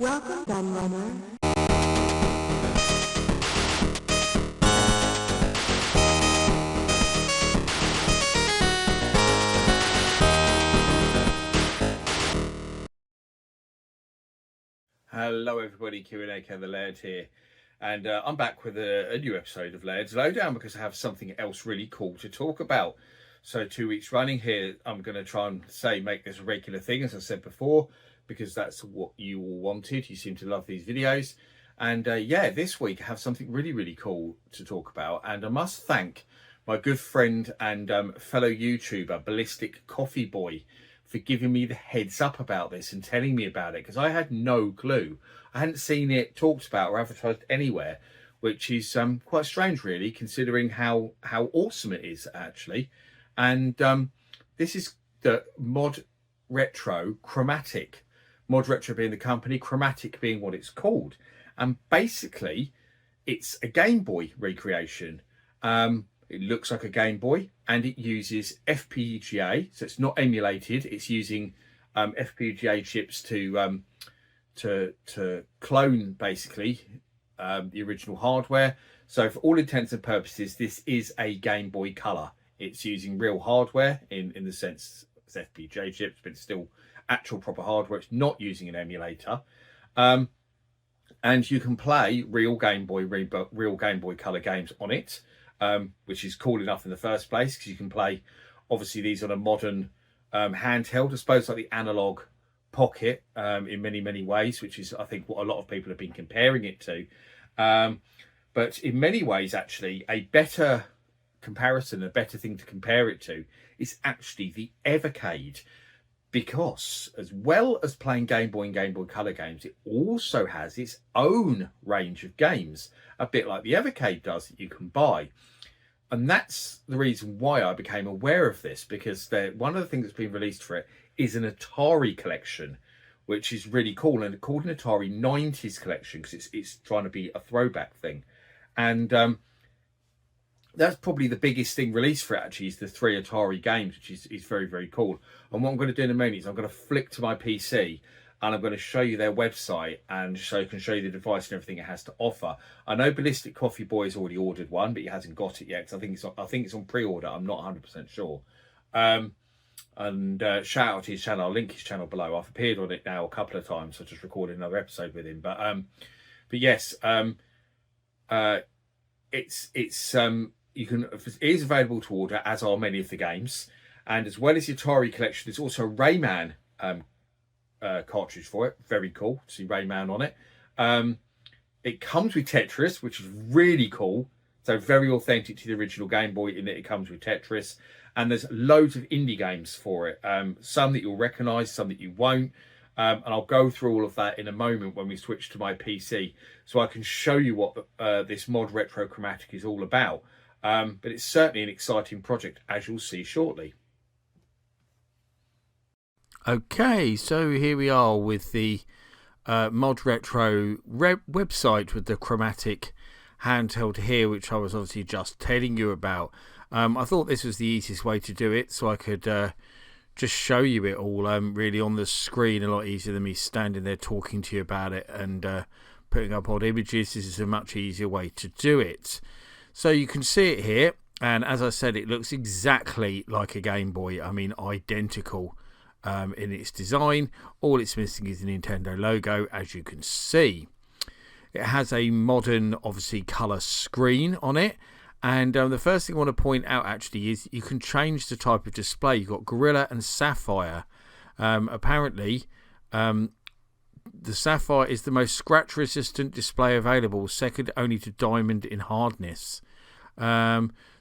Welcome, gun runner. Hello everybody, Q&A, the Laird here, and I'm back with a new episode of Laird's Lowdown because I have something else really cool to talk about. So 2 weeks running here, I'm going to try and make this a regular thing, as I said before, because that's what you all wanted. You seem to love these videos, and yeah, this week I have something really cool to talk about, and I must thank my good friend and fellow YouTuber Ballistic Coffee Boy for giving me the heads up about this and telling me about it, because I had no clue. I hadn't seen it talked about or advertised anywhere, which is quite strange really, considering how awesome it is actually. And this is the Mod Retro Chromatic. Mod Retro being the company, Chromatic being what it's called. And basically it's a Game Boy recreation. It looks like a Game Boy, and it uses FPGA, so it's not emulated. It's using FPGA chips to clone basically the original hardware. So for all intents and purposes, this is a Game Boy Color. It's using real hardware in the sense it's FPGA chips, but it's still actual proper hardware. It's not using an emulator. And you can play real Game Boy Color games on it. Which is cool enough in the first place, because you can play obviously these on a modern handheld, I suppose like the analog pocket in many ways, which is I think what a lot of people have been comparing it to. But in many ways actually a better comparison, a better thing to compare it to is actually the Evercade, because as well as playing Game Boy and Game Boy Color games, it also has its own range of games, a bit like the Evercade does, that you can buy. And that's the reason why I became aware of this, because one of the things that's been released for it is an Atari collection, which is really cool, and called an Atari 90s collection, because it's trying to be a throwback thing. And that's probably the biggest thing released for it actually, is the 3 Atari games, which is very cool. And what I'm going to do in a minute is I'm going to flick to my PC and I'm going to show you their website, and so I can show you the device and everything it has to offer. I know Ballistic Coffee Boy has already ordered one, but he hasn't got it yet, because I think it's on pre-order. I'm not 100% sure. And shout out to his channel. I'll link his channel below. I've appeared on it now a couple of times, so I just recorded another episode with him. But yes, it is available to order, as are many of the games. And as well as the Atari collection, there's also a Rayman cartridge for it. Very cool to see Rayman on it. It comes with Tetris, which is really cool. So very authentic to the original Game Boy in that it comes with Tetris. And there's loads of indie games for it. Some that you'll recognise, some that you won't. And I'll go through all of that in a moment when we switch to my PC, so I can show you what this Mod Retro Chromatic is all about. But it's certainly an exciting project, as you'll see shortly. Okay, so here we are with the Mod Retro website with the Chromatic handheld here, which I was obviously just telling you about. I thought this was the easiest way to do it, so I could just show you it all really on the screen, a lot easier than me standing there talking to you about it and putting up odd images. This is a much easier way to do it. So you can see it here, and as I said, it looks exactly like a Game Boy. I mean, identical in its design. All it's missing is the Nintendo logo, as you can see. It has a modern, obviously, colour screen on it. And the first thing I want to point out actually is you can change the type of display. You've got Gorilla and Sapphire. Apparently, the Sapphire is the most scratch resistant display available, second only to Diamond in hardness.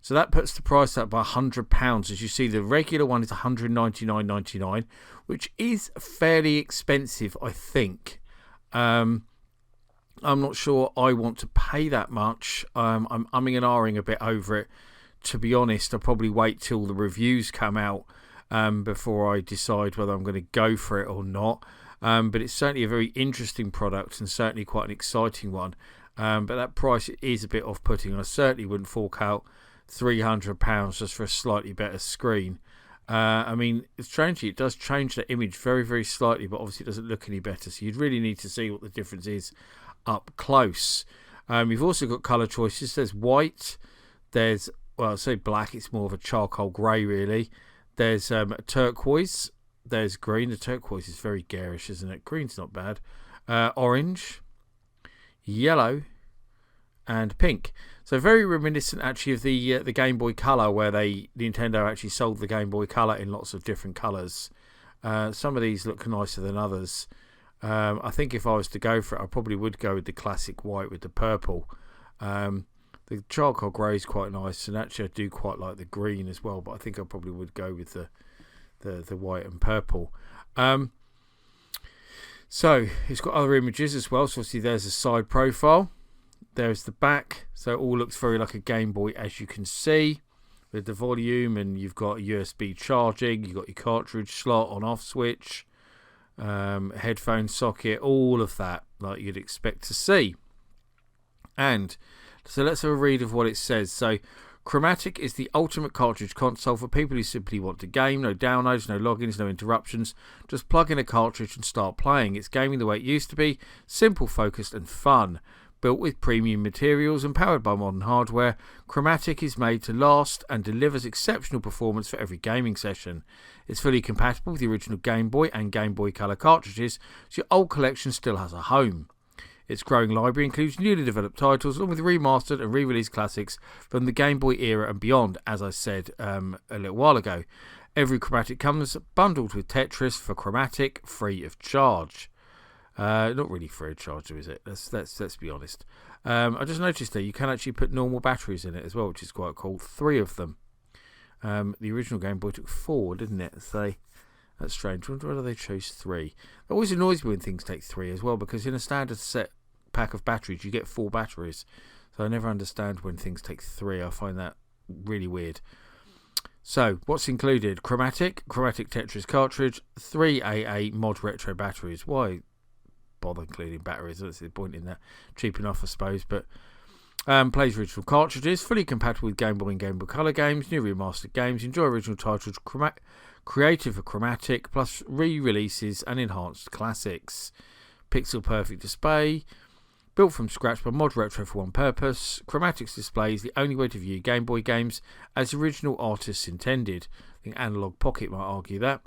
So that puts the price up by £100. As you see, the regular one is £199.99, which is fairly expensive, I think. I'm not sure I want to pay that much. I'm umming and ahhing a bit over it. To be honest, I'll probably wait till the reviews come out before I decide whether I'm going to go for it or not. But it's certainly a very interesting product and certainly quite an exciting one. But that price is a bit off-putting. I certainly wouldn't fork out £300 just for a slightly better screen. I mean, strangely, it does change the image very, very slightly, but obviously it doesn't look any better. So you'd really need to see what the difference is up close. You've also got colour choices. There's white. There's, well, I'll say black. It's more of a charcoal grey, really. There's turquoise. There's green. The turquoise is very garish, isn't it? Green's not bad. Orange, yellow, and pink. So very reminiscent, actually, of the Game Boy Color, where Nintendo actually sold the Game Boy Color in lots of different colours. Some of these look nicer than others. I think if I was to go for it, I probably would go with the classic white with the purple. The charcoal grey is quite nice, and actually I do quite like the green as well, but I think I probably would go with the white and purple. So it's got other images as well. So obviously there's a side profile. There's the back. So it all looks very like a Game Boy, as you can see, with the volume, and you've got USB charging. You've got your cartridge slot on off switch, headphone socket, all of that like you'd expect to see. And so let's have a read of what it says. So Chromatic is the ultimate cartridge console for people who simply want to game. No downloads, no logins, no interruptions. Just plug in a cartridge and start playing. It's gaming the way it used to be. Simple, focused and fun. Built with premium materials and powered by modern hardware, Chromatic is made to last and delivers exceptional performance for every gaming session. It's fully compatible with the original Game Boy and Game Boy Color cartridges, so your old collection still has a home. Its growing library includes newly developed titles along with remastered and re-released classics from the Game Boy era and beyond, as I said a little while ago. Every Chromatic comes bundled with Tetris for Chromatic, free of charge. Not really free of charge, is it? Let's be honest. I just noticed there you can actually put normal batteries in it as well, which is quite cool. 3 of them. The original Game Boy took 4, didn't it? So that's strange. I wonder whether they chose 3. It always annoys me when things take 3 as well, because in a standard set pack of batteries you get 4 batteries. So I never understand when things take 3. I find that really weird. So what's included? Chromatic Tetris cartridge, 3 AA mod retro batteries. Why bother including batteries? That's the point in that. Cheap enough, I suppose. But plays original cartridges, fully compatible with Game Boy and Game Boy Color games, new remastered games. Enjoy original titles created for Chromatic, plus re-releases and enhanced classics. Pixel perfect display, built from scratch by Mod Retro for one purpose. Chromatic's display is the only way to view Game Boy games as original artists intended. I think Analog Pocket might argue that.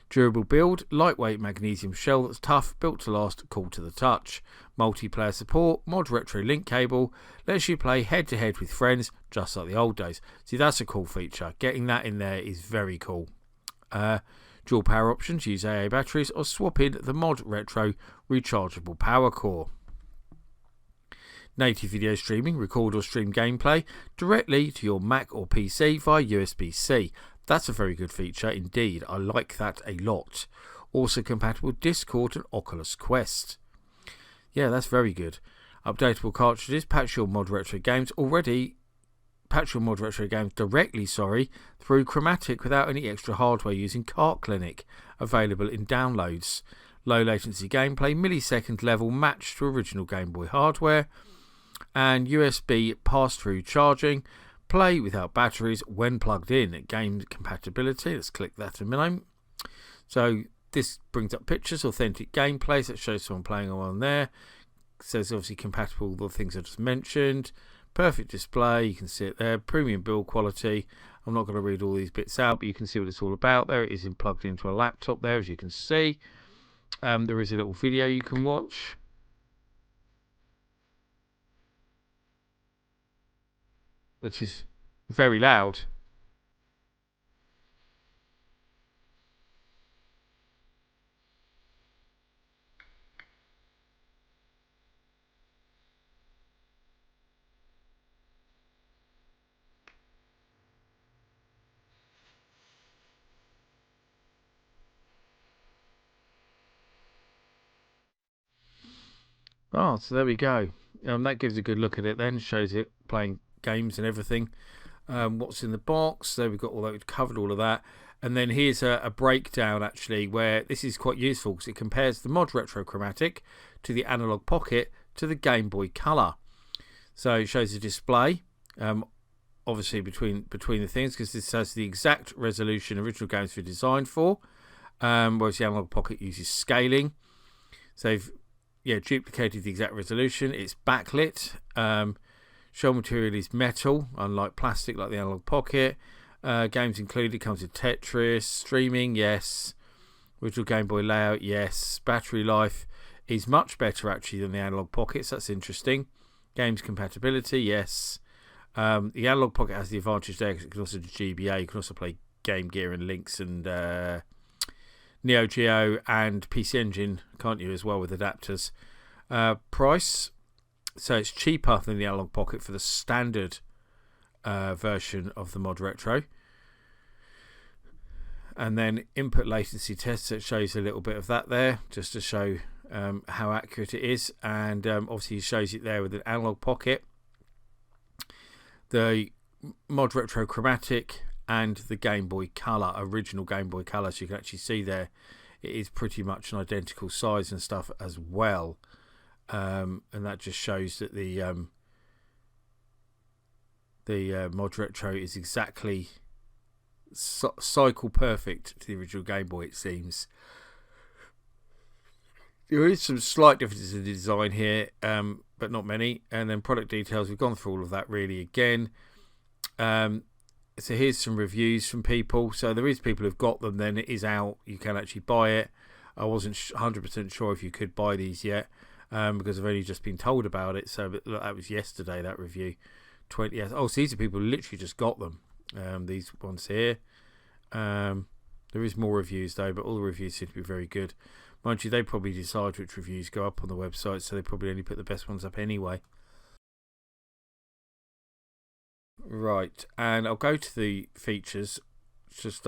Durable build, lightweight magnesium shell that's tough, built to last, cool to the touch. Multiplayer support, Mod Retro link cable, lets you play head to head with friends, just like the old days. See, that's a cool feature. Getting that in there is very cool. Dual power options, use AA batteries or swap in the Mod Retro rechargeable power core. Native video streaming, record or stream gameplay directly to your Mac or PC via USB-C. That's a very good feature indeed. I like that a lot. Also compatible with Discord and Oculus Quest. Yeah, that's very good. Updatable cartridges, patch your Mod Retro games directly, through Chromatic without any extra hardware using Cart Clinic. Available in downloads. Low latency gameplay, millisecond level matched to original Game Boy hardware. And USB pass-through charging. Play without batteries when plugged in. Game compatibility. Let's click that a minute. So this brings up pictures, authentic gameplay. So it shows someone playing on there. It says obviously compatible with the things I just mentioned. Perfect display. You can see it there. Premium build quality. I'm not going to read all these bits out, but you can see what it's all about there. It is plugged into a laptop there, as you can see. There is a little video you can watch. Which is very loud. Oh, so there we go. That gives a good look at it then. Shows it playing games and everything. What's in the box? So we've got all that, we've covered all of that. And then here's a breakdown actually, where this is quite useful because it compares the Mod Retro Chromatic to the Analog Pocket to the Game Boy Color. So it shows the display. obviously between the things, because this has the exact resolution original games were designed for, whereas the Analog Pocket uses scaling. So they've duplicated the exact resolution. It's backlit. Shell material is metal, unlike plastic like the Analog Pocket. Games included comes with Tetris. Streaming, yes. Original Game Boy layout, yes. Battery life is much better actually than the Analog Pockets. That's interesting. Games compatibility, yes. The Analog Pocket has the advantage there because it can also do GBA. You can also play Game Gear and Lynx and Neo Geo and PC Engine, can't you, as well, with adapters. Price, so it's cheaper than the Analog Pocket for the standard version of the Mod Retro. And then input latency test, so it shows a little bit of that there, just to show how accurate it is. And obviously it shows it there with an Analog Pocket, the Mod Retro Chromatic, and the Game Boy Color, original Game Boy Color. So you can actually see there it is pretty much an identical size and stuff as well. And that just shows that the Mod Retro is exactly cycle perfect to the original Game Boy, it seems. There is some slight differences in design here, but not many. And then product details, we've gone through all of that really again. So here's some reviews from people. So there is people who've got them, then it is out. You can actually buy it. I wasn't 100% sure if you could buy these yet, because I've only just been told about it. So look, that was yesterday, that review. 20. Oh, so these are people who literally just got them. These ones here. There is more reviews though, but all the reviews seem to be very good. Mind you, they probably decide which reviews go up on the website, so they probably only put the best ones up anyway. Right, and I'll go to the features, just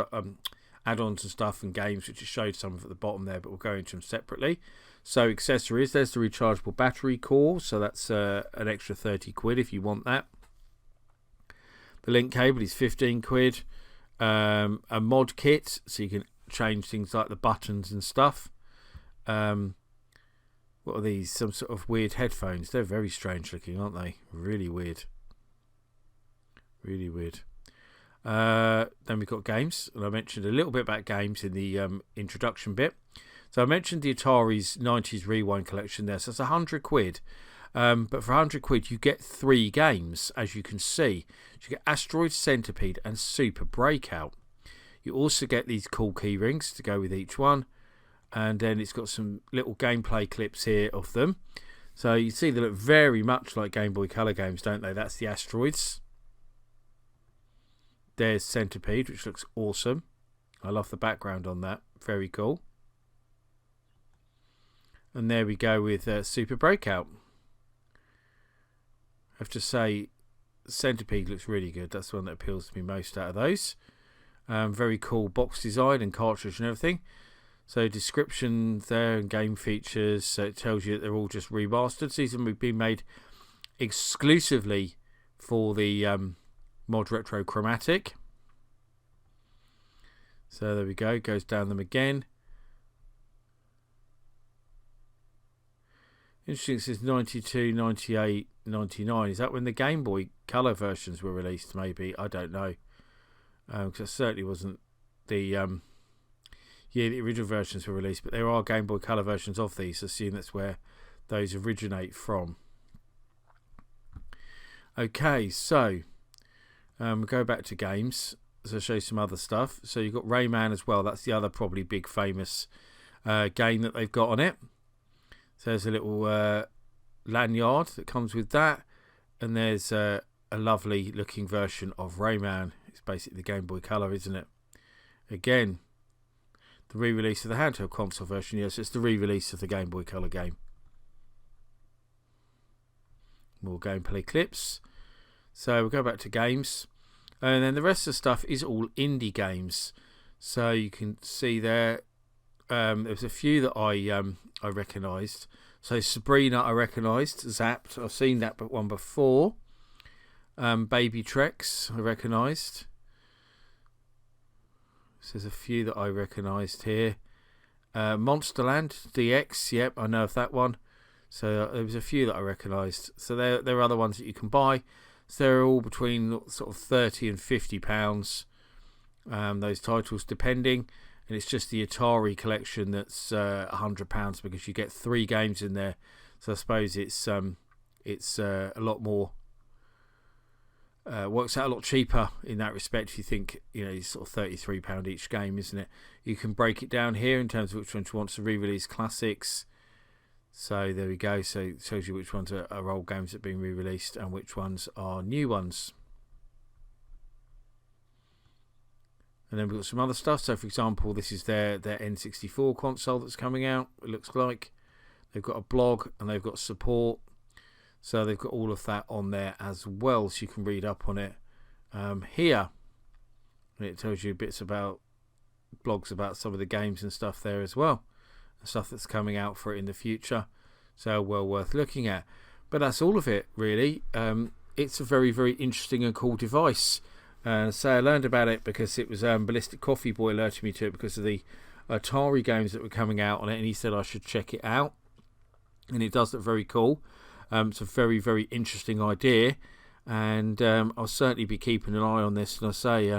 add-ons and stuff and games, which I showed some of at the bottom there, but we'll go into them separately. So accessories, there's the rechargeable battery core, so that's an extra 30 quid if you want that. The link cable is 15 quid. A mod kit, so you can change things like the buttons and stuff. What are these? Some sort of weird headphones. They're very strange looking, aren't they? Really weird. Really weird. Then we've got games, and I mentioned a little bit about games in the introduction bit. So I mentioned the Atari's 90s Rewind collection there, so it's 100 quid. But for 100 quid, you get 3 games, as you can see. You get Asteroid Centipede and Super Breakout. You also get these cool key rings to go with each one. And then it's got some little gameplay clips here of them. So you see they look very much like Game Boy Color games, don't they? That's the Asteroids. There's Centipede, which looks awesome. I love the background on that. Very cool. And there we go with Super Breakout. I have to say, Centipede looks really good. That's the one that appeals to me most out of those. Very cool box design and cartridge and everything. So description there and game features. So it tells you that they're all just remastered. So these have been made exclusively for the Mod Retro Chromatic. So there we go. Goes down them again. Interesting, it says 92, 98, 99. Is that when the Game Boy Color versions were released? Maybe. I don't know. Because it certainly wasn't the the original versions were released, but there are Game Boy Color versions of these. I assume that's where those originate from. Okay, so we'll go back to games. So I'll show you some other stuff. So you've got Rayman as well. That's the other probably big famous game that they've got on it. So there's a little lanyard that comes with that, and there's a lovely looking version of Rayman. It's basically the Game Boy Color, isn't it? Again, the re-release of the handheld console version. Yes, it's the re-release of the Game Boy Color game. More gameplay clips. So we'll go back to games, and then the rest of the stuff is all indie games. So you can see there. There's a few that I recognised. So Sabrina I recognised. Zapped, I've seen that one before. Baby Trex I recognised. So there's a few that I recognised here. Monsterland DX, yep, I know of that one. So there was a few that I recognised. So there are other ones that you can buy. So they're all between sort of £30 and £50. Those titles depending, and it's just the Atari collection that's £100 because you get 3 games in there. So I suppose it's a lot more. Works out a lot cheaper in that respect. If you think, it's sort of £33 each game, isn't it? You can break it down here in terms of which ones you want to re-release classics. So there we go. So it shows you which ones are old games that are being re-released and which ones are new ones. And then we've got some other stuff. So for example, this is their N64 console that's coming out. It looks like they've got a blog and they've got support. So they've got all of that on there as well, so you can read up on it here. And it tells you bits about blogs about some of the games and stuff there as well, and stuff that's coming out for it in the future. So well worth looking at. But that's all of it, really. It's a very, very interesting and cool device. So I learned about it because it was Ballistic Coffee Boy alerted me to it because of the Atari games that were coming out on it, and he said I should check it out. And it does look very cool. It's a very, very interesting idea, and I'll certainly be keeping an eye on this. And I say,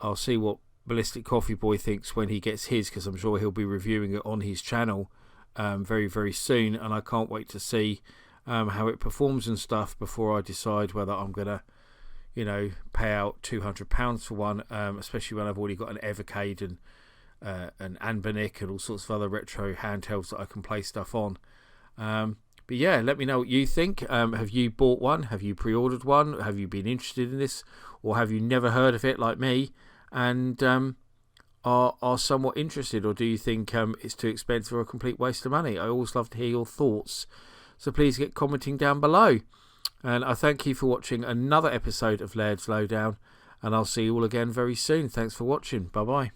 I'll see what Ballistic Coffee Boy thinks when he gets his, because I'm sure he'll be reviewing it on his channel very, very soon. And I can't wait to see how it performs and stuff before I decide whether I'm gonna, pay out £200 for one. Especially when I've already got an Evercade and an Anbernic and all sorts of other retro handhelds that I can play stuff on. But yeah, let me know what you think. Have you bought one? Have you pre-ordered one? Have you been interested in this? Or have you never heard of it like me and are somewhat interested? Or do you think it's too expensive or a complete waste of money? I always love to hear your thoughts. So please get commenting down below. And I thank you for watching another episode of Laird's Lowdown. And I'll see you all again very soon. Thanks for watching. Bye-bye.